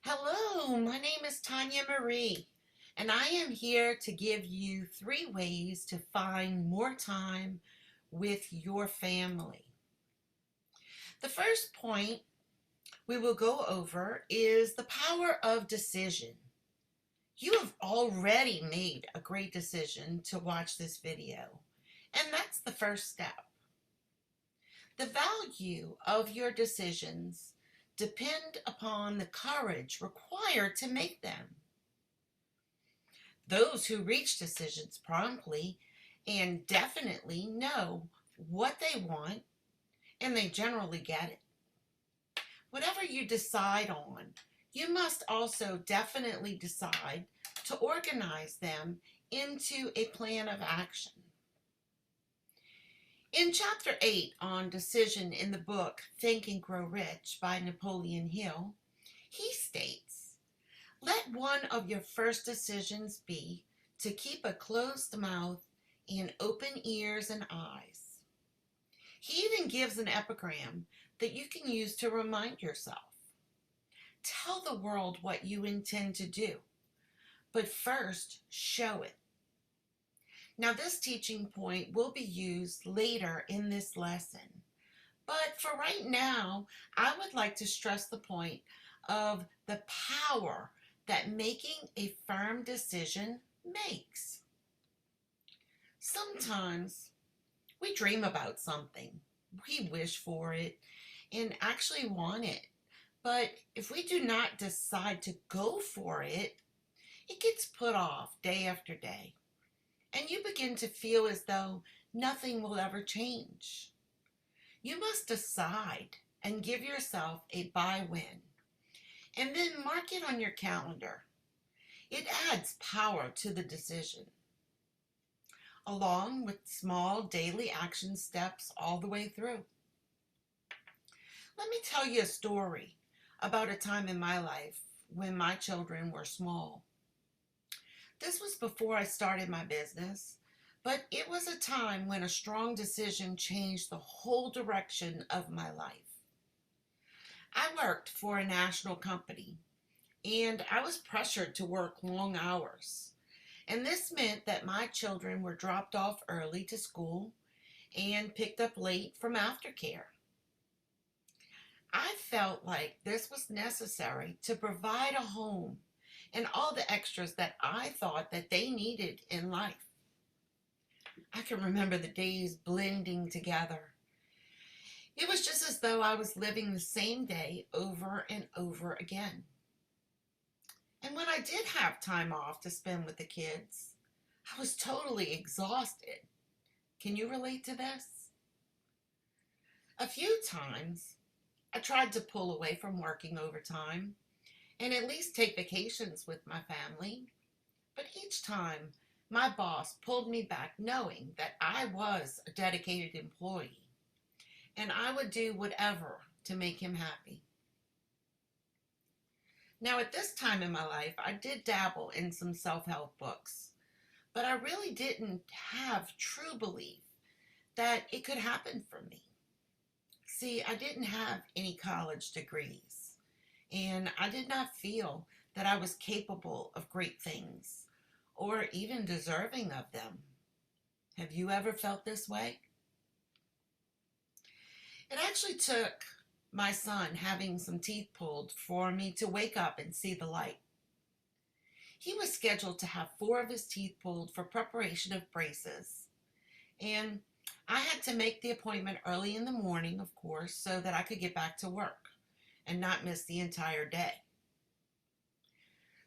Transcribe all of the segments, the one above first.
Hello, my name is Tanya Marie, and I am here to give you 3 ways to find more time with your family. The first point we will go over is the power of decision. You have already made a great decision to watch this video, and that's the first step. The value of your decisions depend upon the courage required to make them. Those who reach decisions promptly and definitely know what they want, and they generally get it. Whatever you decide on, you must also definitely decide to organize them into a plan of action. In Chapter 8 on decision in the book Think and Grow Rich by Napoleon Hill, he states, "Let one of your first decisions be to keep a closed mouth and open ears and eyes." He even gives an epigram that you can use to remind yourself. Tell the world what you intend to do, but first show it. Now, this teaching point will be used later in this lesson, but for right now, I would like to stress the point of the power that making a firm decision makes. Sometimes we dream about something, we wish for it, and actually want it. But if we do not decide to go for it, it gets put off day after day. And you begin to feel as though nothing will ever change. You must decide and give yourself a by-win, and then mark it on your calendar. It adds power to the decision, along with small daily action steps all the way through. Let me tell you a story about a time in my life when my children were small. This was before I started my business, but it was a time when a strong decision changed the whole direction of my life. I worked for a national company, and I was pressured to work long hours. And this meant that my children were dropped off early to school and picked up late from aftercare. I felt like this was necessary to provide a home and all the extras that I thought that they needed in life. I can remember the days blending together. It was just as though I was living the same day over and over again. And when I did have time off to spend with the kids, I was totally exhausted. Can you relate to this? A few times, I tried to pull away from working overtime and at least take vacations with my family. But each time, my boss pulled me back knowing that I was a dedicated employee and I would do whatever to make him happy. Now, at this time in my life, I did dabble in some self-help books, but I really didn't have true belief that it could happen for me. See, I didn't have any college degrees, and I did not feel that I was capable of great things or even deserving of them. Have you ever felt this way? It actually took my son having some teeth pulled for me to wake up and see the light. He was scheduled to have 4 of his teeth pulled for preparation of braces, and I had to make the appointment early in the morning, of course, so that I could get back to work and not miss the entire day.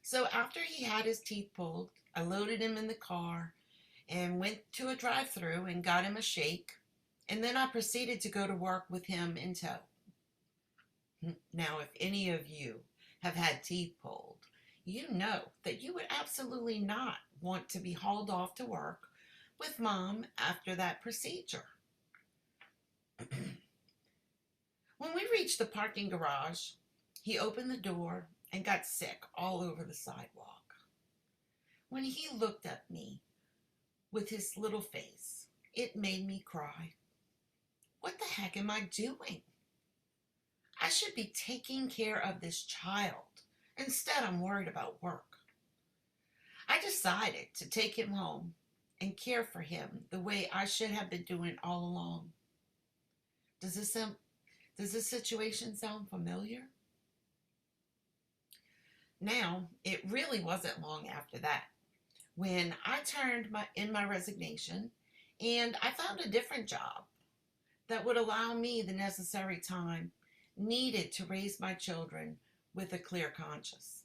So after he had his teeth pulled, I loaded him in the car and went to a drive-thru and got him a shake, and then I proceeded to go to work with him in tow. Now, if any of you have had teeth pulled, you know that you would absolutely not want to be hauled off to work with Mom after that procedure. When we reached the parking garage, he opened the door and got sick all over the sidewalk. When he looked at me with his little face, it made me cry. What the heck am I doing? I should be taking care of this child Instead, I'm worried about work. I decided to take him home and care for him the way I should have been doing all along. Does this sound, does this situation sound familiar? Now, it really wasn't long after that when I turned in my resignation and I found a different job that would allow me the necessary time needed to raise my children with a clear conscience.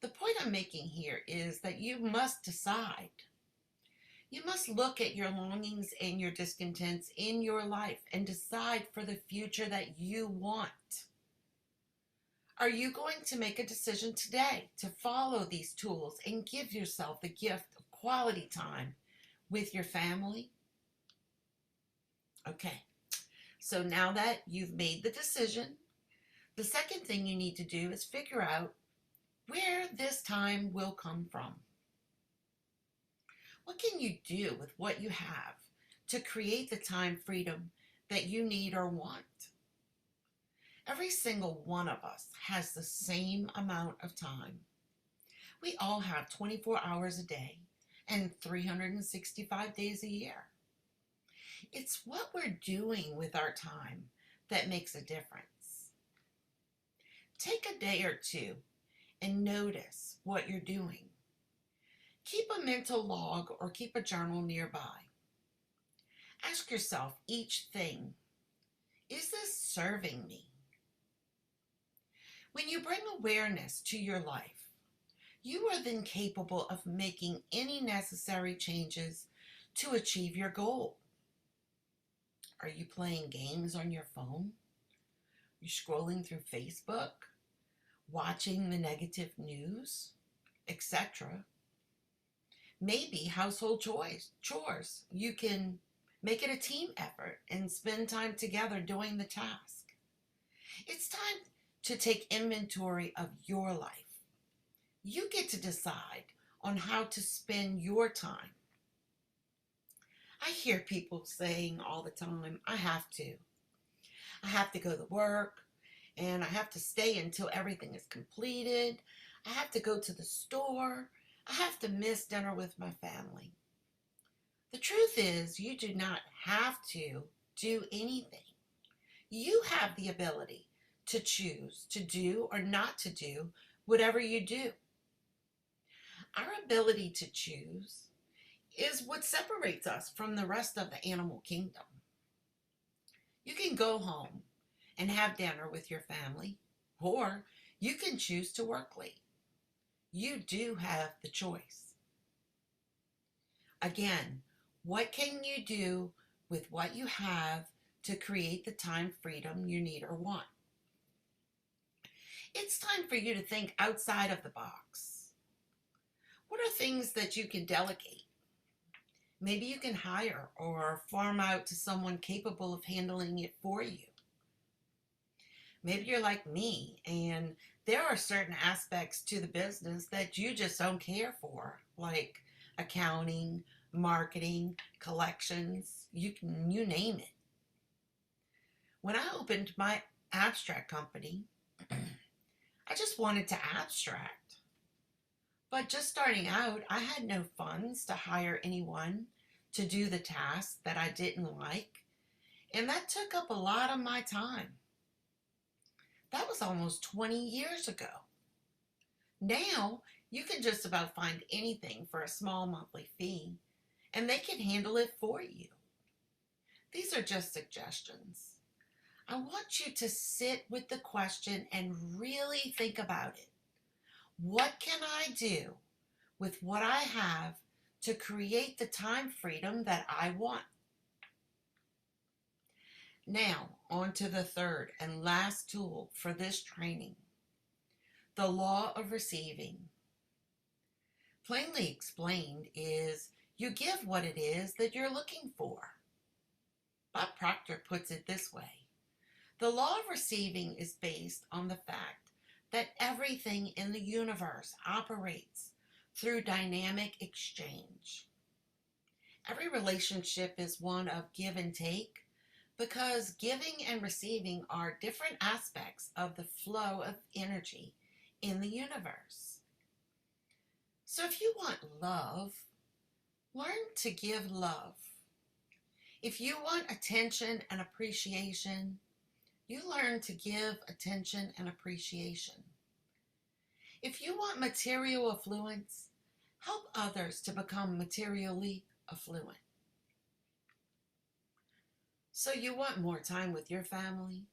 The point I'm making here is that you must decide. You must look at your longings and your discontents in your life and decide for the future that you want. Are you going to make a decision today to follow these tools and give yourself the gift of quality time with your family? Okay, so now that you've made the decision, the second thing you need to do is figure out where this time will come from. What can you do with what you have to create the time freedom that you need or want? Every single one of us has the same amount of time. We all have 24 hours a day and 365 days a year. It's what we're doing with our time that makes a difference. Take a day or two and notice what you're doing. Keep a mental log or keep a journal nearby. Ask yourself each thing, is this serving me? When you bring awareness to your life, you are then capable of making any necessary changes to achieve your goal. Are you playing games on your phone? Are you scrolling through Facebook? Watching the negative news? Etc. Maybe household chores. You can make it a team effort and spend time together doing the task. It's time to take inventory of your life. You get to decide on how to spend your time. I hear people saying all the time, I have to. I have to go to work, and I have to stay until everything is completed. I have to go to the store. I have to miss dinner with my family. The truth is, you do not have to do anything. You have the ability to choose to do or not to do whatever you do. Our ability to choose is what separates us from the rest of the animal kingdom. You can go home and have dinner with your family, or you can choose to work late. You do have the choice. Again, what can you do with what you have to create the time freedom you need or want? It's time for you to think outside of the box. What are things that you can delegate? Maybe you can hire or farm out to someone capable of handling it for you. Maybe you're like me and there are certain aspects to the business that you just don't care for, like accounting, marketing, collections, you name it. When I opened my abstract company, I just wanted to abstract. But just starting out, I had no funds to hire anyone to do the tasks that I didn't like, and that took up a lot of my time. That was almost 20 years ago. Now, you can just about find anything for a small monthly fee, and they can handle it for you. These are just suggestions. I want you to sit with the question and really think about it. What can I do with what I have to create the time freedom that I want? Now, on to the third and last tool for this training, the law of receiving. Plainly explained is you give what it is that you're looking for. Bob Proctor puts it this way. The law of receiving is based on the fact that everything in the universe operates through dynamic exchange. Every relationship is one of give and take because giving and receiving are different aspects of the flow of energy in the universe. So if you want love, learn to give love. If you want attention and appreciation, you learn to give attention and appreciation. If you want material affluence, help others to become materially affluent. So you want more time with your family?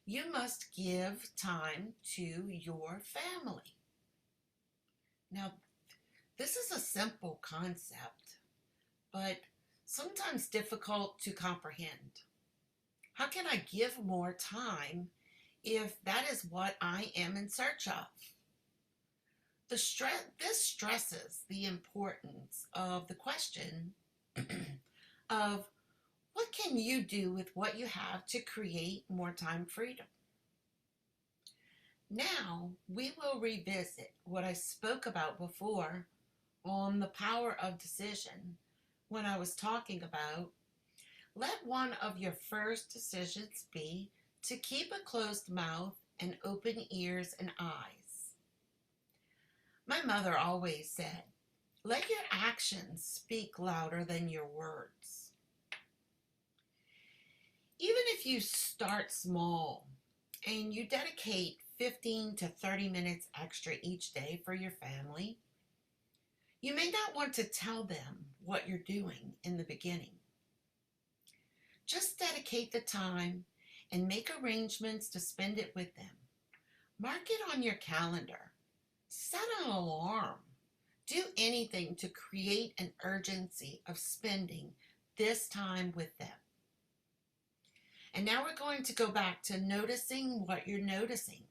You must give time to your family. Now, this is a simple concept, but sometimes difficult to comprehend. How can I give more time if that is what I am in search of? This stresses the importance of the question of what can you do with what you have to create more time freedom? Now we will revisit what I spoke about before on the power of decision when I was talking about let one of your first decisions be to keep a closed mouth and open ears and eyes. My mother always said, let your actions speak louder than your words. Even if you start small and you dedicate 15 to 30 minutes extra each day for your family, you may not want to tell them what you're doing in the beginning. Just dedicate the time and make arrangements to spend it with them. Mark it on your calendar. Set an alarm. Do anything to create an urgency of spending this time with them. And now we're going to go back to noticing what you're noticing.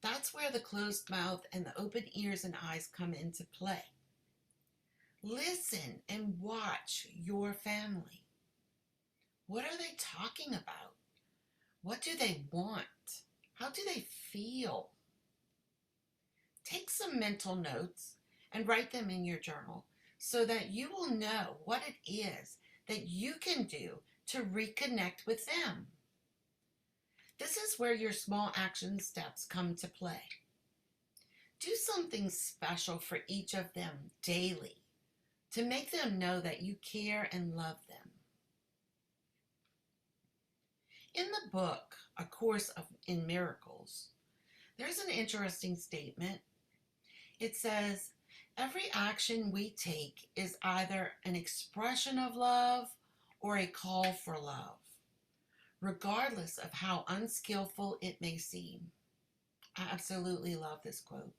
That's where the closed mouth and the open ears and eyes come into play. Listen and watch your family. What are they talking about? What do they want? How do they feel? Take some mental notes and write them in your journal so that you will know what it is that you can do to reconnect with them. This is where your small action steps come to play. Do something special for each of them daily to make them know that you care and love them. In the book, A Course in Miracles, there's an interesting statement. It says, every action we take is either an expression of love or a call for love, regardless of how unskillful it may seem. I absolutely love this quote.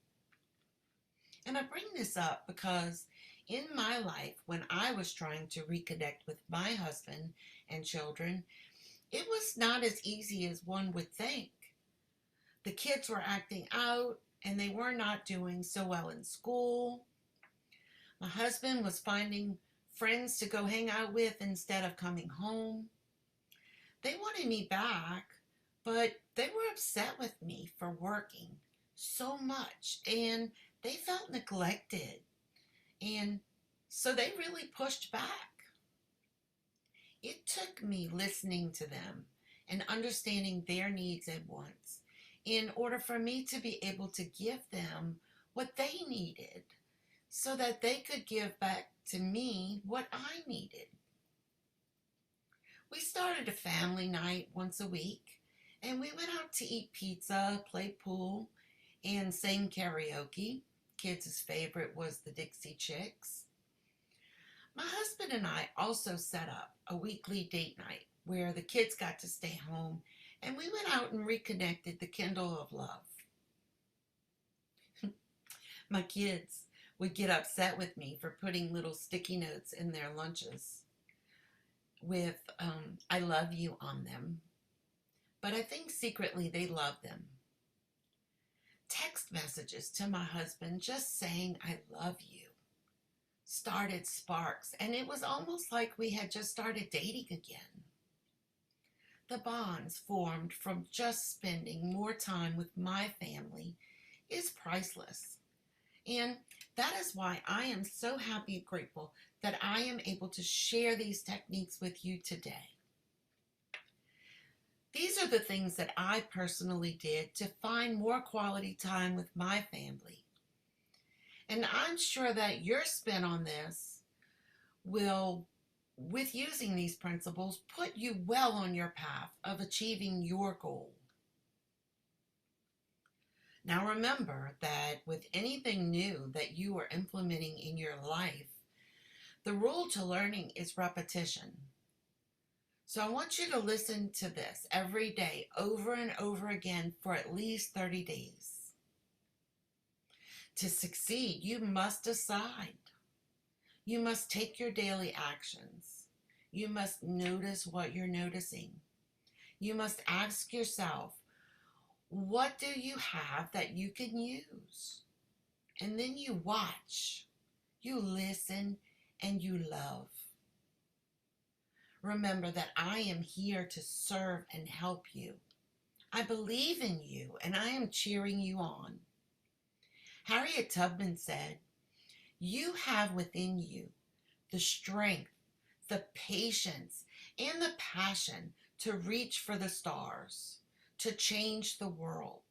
And I bring this up because in my life, when I was trying to reconnect with my husband and children, it was not as easy as one would think. The kids were acting out and they were not doing so well in school. My husband was finding friends to go hang out with instead of coming home. They wanted me back, but they were upset with me for working so much and they felt neglected. And so they really pushed back. It took me listening to them and understanding their needs and wants in order for me to be able to give them what they needed so that they could give back to me what I needed. We started a family night once a week, and we went out to eat pizza, play pool, and sing karaoke. Kids' favorite was the Dixie Chicks. My husband and I also set up a weekly date night where the kids got to stay home and we went out and reconnected the kindle of love. My kids would get upset with me for putting little sticky notes in their lunches with I love you on them, but I think secretly they love them. Text messages to my husband just saying I love you started sparks, and it was almost like we had just started dating again. The bonds formed from just spending more time with my family is priceless. And that is why I am so happy and grateful that I am able to share these techniques with you today. These are the things that I personally did to find more quality time with my family. And I'm sure that your spin on this will, with using these principles, put you well on your path of achieving your goal. Now remember that with anything new that you are implementing in your life, the rule to learning is repetition. So I want you to listen to this every day, over and over again for at least 30 days. To succeed, you must decide. You must take your daily actions. You must notice what you're noticing. You must ask yourself, what do you have that you can use? And then you watch, you listen, and you love. Remember that I am here to serve and help you. I believe in you, and I am cheering you on. Harriet Tubman said, "You have within you the strength, the patience, and the passion to reach for the stars, to change the world."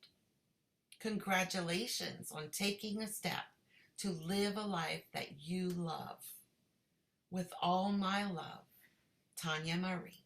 Congratulations on taking a step to live a life that you love. With all my love, Tanya Marie.